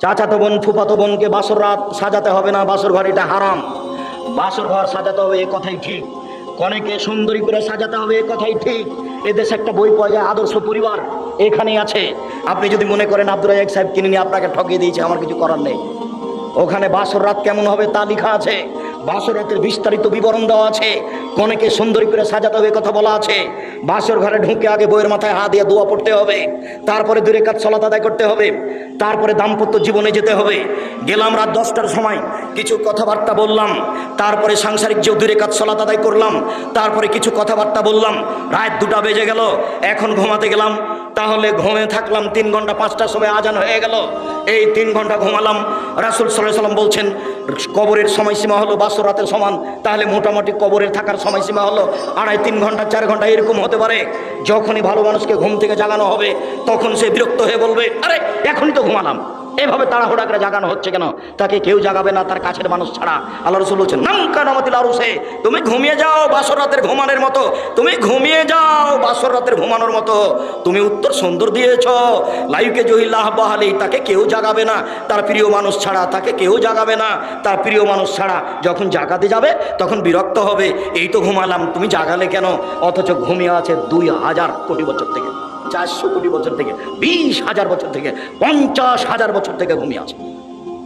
চাচাতো বোন ফুফাতো বোনকে বাসর রাত সাজাতে হবে না, বাসর ঘর এটা হারাম। বাসর ঘর সাজাতে হবে এ কথাই ঠিক, কনেকে সুন্দরী করে সাজাতে হবে এ কথাই ঠিক। এদেশে একটা বই পাওয়া যায় আদর্শ পরিবার, এখানেই আছে। আপনি যদি মনে করেন আব্দুর রাজ্জাক সাহেব কিনে নিয়ে আপনাকে ঠকিয়ে দিয়েছে, আমার কিছু করার নেই। ওখানে বাসর রাত কেমন হবে তা লেখা আছে, বাসর রাতের বিস্তারিত বিবরণ দেওয়া আছে, কনেকে সুন্দরী করে সাজাতে হবে কথা বলা আছে। বাসর ঘরে ঢুকে আগে বইয়ের মাথায় হাত দিয়ে দোয়া পড়তে হবে, তারপরে 2 রাকাত সালাত আদায় করতে হবে, তারপরে দাম্পত্য জীবনে যেতে হবে। গেলাম রাত 10টার সময়, কিছু কথাবার্তা বললাম, তারপরে সাংসারিক যে 2 রাকাত সালাত আদায় করলাম, তারপরে কিছু কথাবার্তা বললাম, রাত 2টা বেজে গেল, এখন ঘুমাতে গেলাম। তাহলে ঘুমে থাকলাম 3 ঘন্টা, 5টার সময় আজান হয়ে গেল, এই 3 ঘন্টা ঘুমালাম। রাসূল সাল্লাল্লাহু আলাইহি ওয়াসাল্লাম বলছেন কবরের সময়সীমা হলো বাসর রাতের সমান, তাহলে মোটামুটি কবরের থাকার সময়সীমা হলো 2.5-3 ঘন্টা, 4 ঘন্টা এরকম হতে পারে। যখনই ভালো মানুষকে ঘুম থেকে জাগানো হবে তখন সে বিরক্ত হয়ে বলবে, আরে এখনই তো ঘুমালাম, এভাবে তাড়াহুড়া করে জাগানো হচ্ছে কেন? তাকে কেউ জাগাবে না তার কাছের মানুষ ছাড়া। আল্লাহ রাসূল বলছেন নাম কানামাতিল আরুসে, তুমি ঘুমিয়ে যাও বাসর রাতের ঘুমানোর মতো, তুমি ঘুমিয়ে যাও বাসর রাতের ঘুমানোর মতো। তুমি উত্তর সুন্দর দিয়েছ, লাইকে জহিল্লাহ বাহালি, তাকে কেউ জাগাবে না তার প্রিয় মানুষ ছাড়া, তাকে কেউ জাগাবে না তার প্রিয় মানুষ ছাড়া। যখন জাগাতে যাবে তখন বিরক্ত হবে, এই তো ঘুমালাম তুমি জাগালে কেন? অথচ ঘুমিয়ে আছে 2000 কোটি বছর থেকে, 400 কোটি বছর থেকে, 20,000 বছর থেকে, 50,000 বছর থেকে ঘুমিয়ে আছে।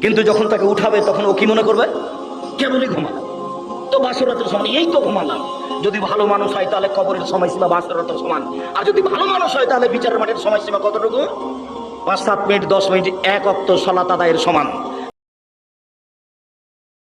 কিন্তু যখন তাকে উঠাবে তখন ও কি মনে করবে? কেবলই ঘুমালাম তো, বাসর রাতের সমান, এই তো ঘুমালাম। যদি ভালো মানুষ হয় তাহলে কবরের সময়সীমা বাসর রাতের সমান, আর যদি ভালো মানুষ হয় তাহলে বিচারের মাঠের সময়সীমা কতটুকু? 5-7 মিনিট 10 মিনিট 1 ওয়াক্ত সালাত আদায়ের সমান।